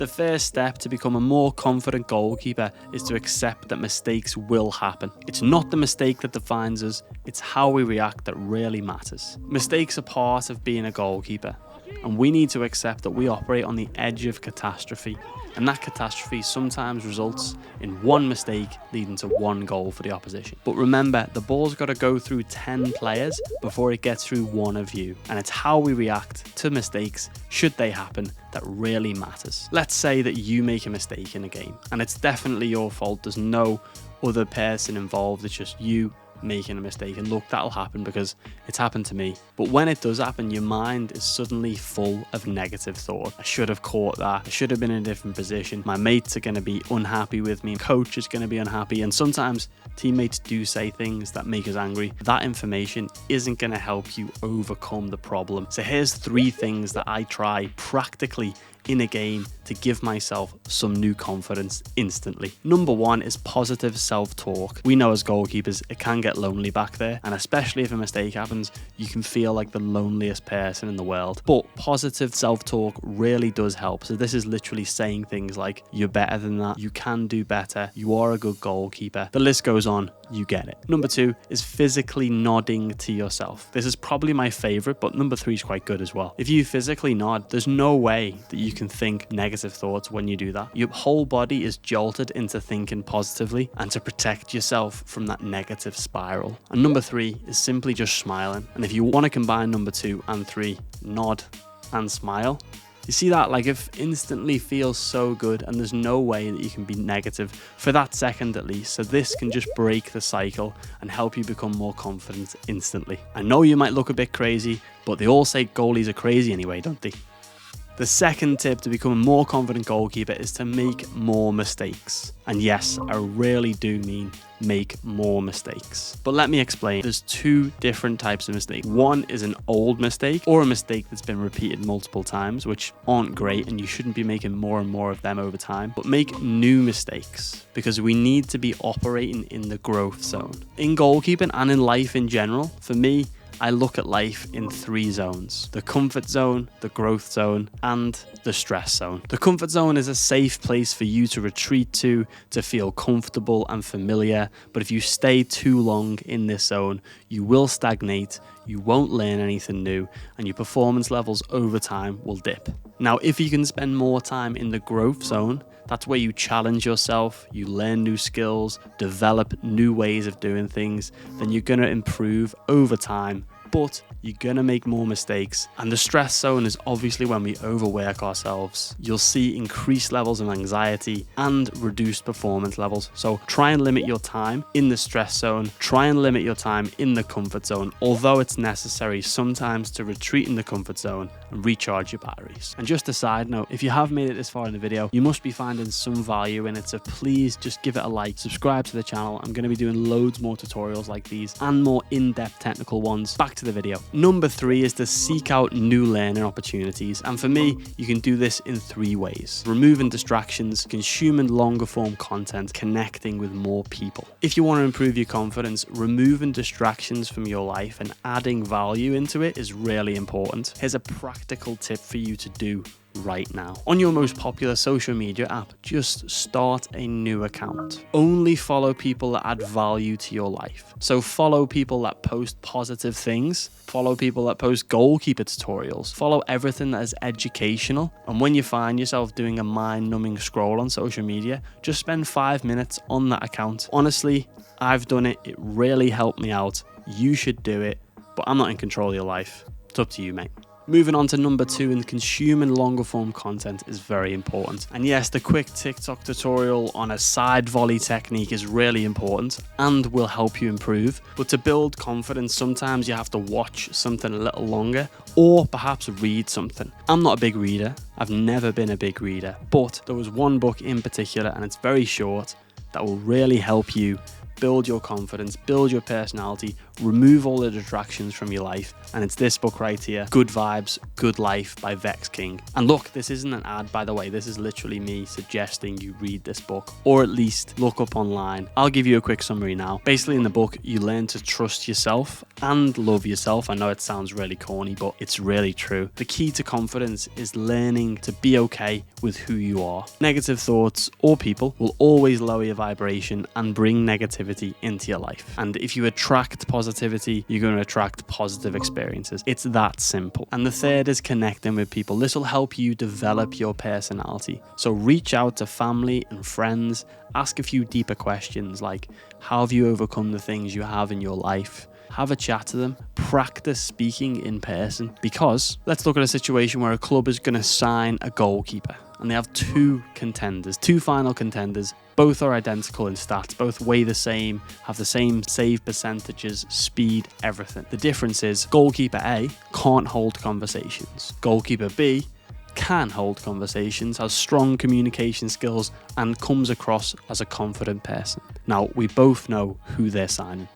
The first step to become a more confident goalkeeper is to accept that mistakes will happen. It's not the mistake that defines us, it's how we react that really matters. Mistakes are part of being a goalkeeper, and we need to accept that we operate on the edge of catastrophe, and that catastrophe sometimes results in one mistake leading to one goal for the opposition. But remember, the ball's got to go through 10 players before it gets through one of you, and it's how we react to mistakes, should they happen, that really matters. Let's say that you make a mistake in a game, and it's definitely your fault. There's no other person involved, it's just you making a mistake. And look, that'll happen because it's happened to me. But when it does happen, your mind is suddenly full of negative thought. I should have caught that. I should have been in a different position. My mates are going to be unhappy with me. Coach is going to be unhappy. And sometimes teammates do say things that make us angry. That information isn't going to help you overcome the problem. So here's 3 things that I try practically in a game to give myself some new confidence instantly. Number 1 is positive self-talk. We know as goalkeepers, it can get lonely back there, and especially if a mistake happens, you can feel like the loneliest person in the world. But positive self-talk really does help. So this is literally saying things like, you're better than that, you can do better, you are a good goalkeeper. The list goes on, you get it. Number 2 is physically nodding to yourself. This is probably my favorite, but number 3 is quite good as well. If you physically nod, there's no way that you can think negative thoughts when you do that. Your whole body is jolted into thinking positively and to protect yourself from that negative spiral. And number 3 is simply just smiling. And if you want to combine number 2 and 3, nod and smile, you see that, like, it instantly feels so good, and there's no way that you can be negative for that second at least. So this can just break the cycle and help you become more confident instantly. I know you might look a bit crazy, but they all say goalies are crazy anyway, don't they? The second tip to become a more confident goalkeeper is to make more mistakes. And yes, I really do mean make more mistakes. But let me explain. There's 2 different types of mistakes. One is an old mistake, or a mistake that's been repeated multiple times, which aren't great, and you shouldn't be making more and more of them over time. But make new mistakes, because we need to be operating in the growth zone. In goalkeeping and in life in general, for me, I look at life in 3 zones: the comfort zone, the growth zone, and the stress zone. The comfort zone is a safe place for you to retreat to feel comfortable and familiar. But if you stay too long in this zone, you will stagnate, you won't learn anything new, and your performance levels over time will dip. Now, if you can spend more time in the growth zone, that's where you challenge yourself, you learn new skills, develop new ways of doing things, then you're going to improve over time, but you're going to make more mistakes. And the stress zone is obviously when we overwork ourselves. You'll see increased levels of anxiety and reduced performance levels. So try and limit your time in the stress zone, try and limit your time in the comfort zone, although it's necessary sometimes to retreat in the comfort zone and recharge your batteries. And just a side note, if you have made it this far in the video, you must be finding some value in it, so please just give it a like, subscribe to the channel. I'm going to be doing loads more tutorials like these and more in-depth technical ones. Back to the video. Number 3 is to seek out new learning opportunities, and for me, you can do this in 3 ways: removing distractions, consuming longer form content, connecting with more people. If you want to improve your confidence, removing distractions from your life and adding value into it is really important. Here's a practical tip for you to do right now. On your most popular social media app, just start a new account. Only follow people that add value to your life. So follow people that post positive things, follow people that post goalkeeper tutorials, follow everything that is educational. And when you find yourself doing a mind-numbing scroll on social media, just spend 5 minutes on that account. Honestly, I've done it. It really helped me out. You should do it, but I'm not in control of your life. It's up to you, mate. Moving on to number 2, and consuming longer form content is very important. And yes, the quick TikTok tutorial on a side volley technique is really important and will help you improve. But to build confidence, sometimes you have to watch something a little longer, or perhaps read something. I'm not a big reader. I've never been a big reader, but there was one book in particular, and it's very short, that will really help you build your confidence, build your personality, remove all the distractions from your life. And it's this book right here, Good Vibes, Good Life by Vex King. And look, this isn't an ad, by the way. This is literally me suggesting you read this book, or at least look up online. I'll give you a quick summary now. Basically in the book, you learn to trust yourself and love yourself. I know it sounds really corny, but it's really true. The key to confidence is learning to be okay with who you are. Negative thoughts or people will always lower your vibration and bring negativity into your life. And if you attract positivity, you're going to attract positive experiences. It's that simple. And the third is connecting with people. This will help you develop your personality. So reach out to family and friends. Ask a few deeper questions like, how have you overcome the things you have in your life? Have a chat to them, practice speaking in person, because let's look at a situation where a club is going to sign a goalkeeper and they have two final contenders. Both are identical in stats, both weigh the same, have the same save percentages, speed, everything. The difference is goalkeeper A can't hold conversations. Goalkeeper B can hold conversations, has strong communication skills, and comes across as a confident person. Now, we both know who they're signing.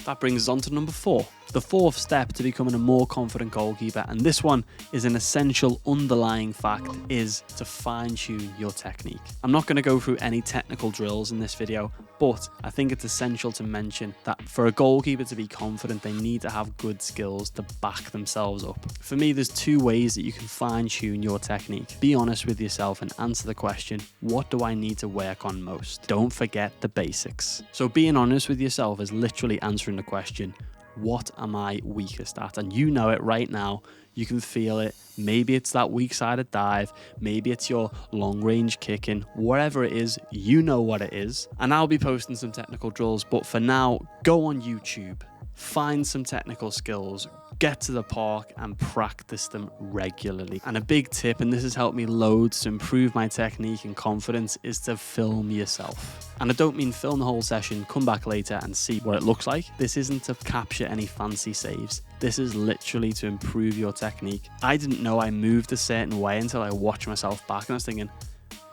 That brings us on to number 4. The fourth step to becoming a more confident goalkeeper, and this one is an essential underlying fact, is to fine-tune your technique. I'm not going to go through any technical drills in this video, but I think it's essential to mention that for a goalkeeper to be confident, they need to have good skills to back themselves up. For me, there's 2 ways that you can fine-tune your technique. Be honest with yourself and answer the question, what do I need to work on most? Don't forget the basics. So being honest with yourself is literally answering the question, what am I weakest at? And you know it right now. You can feel it. Maybe it's that weak-sided dive. Maybe it's your long-range kicking. Whatever it is, you know what it is. And I'll be posting some technical drills. But for now, go on YouTube. Find some technical skills. Get to the park and practice them regularly. And a big tip, and this has helped me loads to improve my technique and confidence, is to film yourself. And I don't mean film the whole session, come back later and see what it looks like. This isn't to capture any fancy saves. This is literally to improve your technique. I didn't know I moved a certain way until I watched myself back and I was thinking,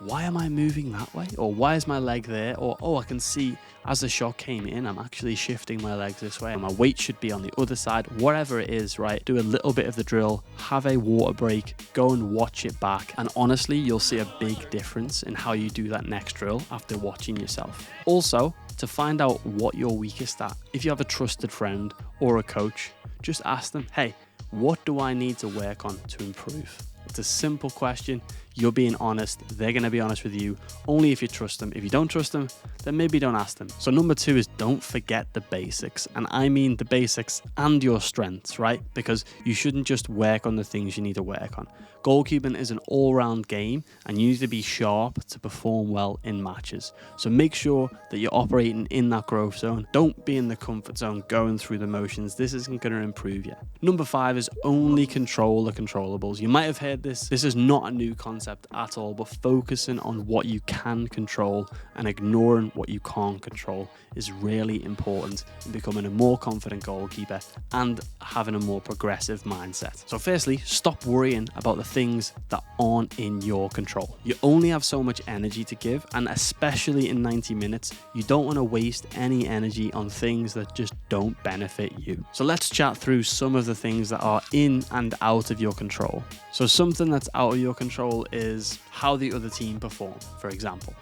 why am I moving that way? Or why is my leg there? Or, oh, I can see as the shot came in, I'm actually shifting my legs this way. And my weight should be on the other side. Whatever it is, right? Do a little bit of the drill, have a water break, go and watch it back. And honestly, you'll see a big difference in how you do that next drill after watching yourself. Also, to find out what you're weakest at, if you have a trusted friend or a coach, just ask them, hey, what do I need to work on to improve? It's a simple question. You're being honest. They're going to be honest with you only if you trust them. If you don't trust them, then maybe don't ask them. So number 2 is don't forget the basics. And I mean the basics and your strengths, right? Because you shouldn't just work on the things you need to work on. Goalkeeping is an all-round game and you need to be sharp to perform well in matches. So make sure that you're operating in that growth zone. Don't be in the comfort zone going through the motions. This isn't going to improve you. Number 5 is only control the controllables. You might have heard this. This is not a new concept at all, but focusing on what you can control and ignoring what you can't control is really important in becoming a more confident goalkeeper and having a more progressive mindset. So firstly, stop worrying about the things that aren't in your control. You only have so much energy to give, and especially in 90 minutes, you don't want to waste any energy on things that just don't benefit you. So let's chat through some of the things that are in and out of your control. So something that's out of your control is how the other team perform, for example.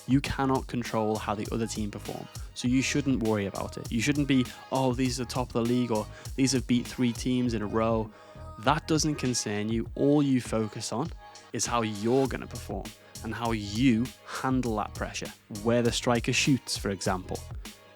You cannot control how the other team perform, so you shouldn't worry about it. You shouldn't be, oh, these are top of the league, or these have beat 3 teams in a row. That doesn't concern you. All you focus on is how you're going to perform and how you handle that pressure. Where the striker shoots, for example.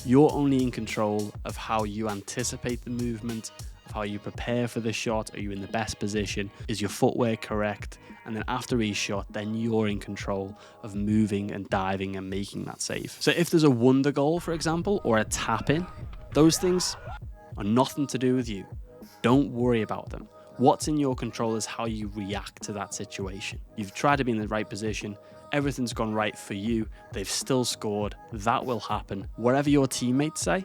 You're only in control of how you anticipate the movement, of how you prepare for the shot. Are you in the best position? Is your footwork correct? And then after each shot, then you're in control of moving and diving and making that save. So if there's a wonder goal, for example, or a tap in, those things are nothing to do with you. Don't worry about them. What's in your control is how you react to that situation. You've tried to be in the right position. Everything's gone right for you. They've still scored. That will happen. Whatever your teammates say,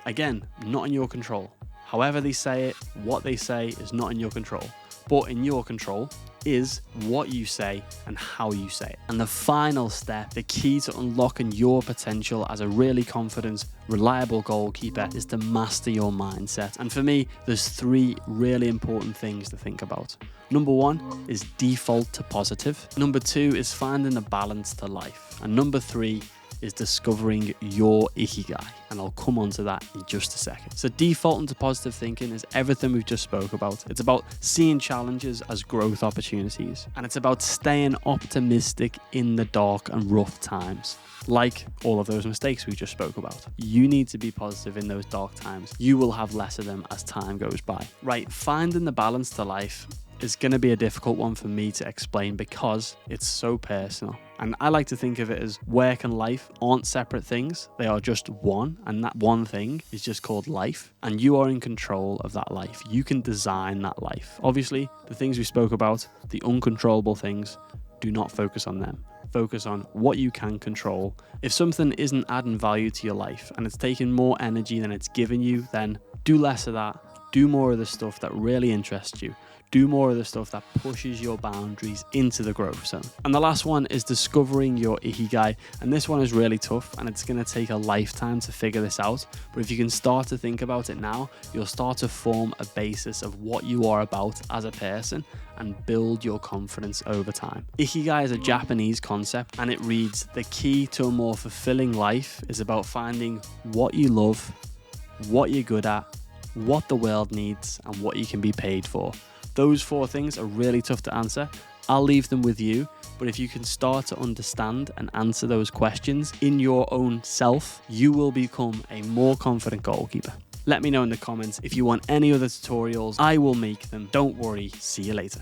again, not in your control. However they say it, what they say is not in your control. But in your control is what you say and how you say it. And the final step, the key to unlocking your potential as a really confident, reliable goalkeeper, is to master your mindset. And for me, there's 3 really important things to think about. Number 1 is default to positive. Number 2 is finding a balance to life. And number 3 is discovering your ikigai, and I'll come on to that in just a second. So defaulting to positive thinking is everything we've just spoke about. It's about seeing challenges as growth opportunities, and it's about staying optimistic in the dark and rough times, like all of those mistakes we just spoke about. You need to be positive in those dark times. You will have less of them as time goes by. Right, finding the balance to life is going to be a difficult one for me to explain because it's so personal. And I like to think of it as work and life aren't separate things. They are just one, and that one thing is just called life. And you are in control of that life. You can design that life. Obviously, the things we spoke about, the uncontrollable things, do not focus on them. Focus on what you can control. If something isn't adding value to your life and it's taking more energy than it's giving you, then do less of that. Do more of the stuff that really interests you. Do more of the stuff that pushes your boundaries into the growth zone. And the last one is discovering your ikigai. And this one is really tough, and it's going to take a lifetime to figure this out. But if you can start to think about it now, you'll start to form a basis of what you are about as a person and build your confidence over time. Ikigai is a Japanese concept, and it reads, the key to a more fulfilling life is about finding what you love, what you're good at, what the world needs, and what you can be paid for. Those 4 things are really tough to answer. I'll leave them with you, but if you can start to understand and answer those questions in your own self, you will become a more confident goalkeeper. Let me know in the comments if you want any other tutorials. I will make them. Don't worry. See you later.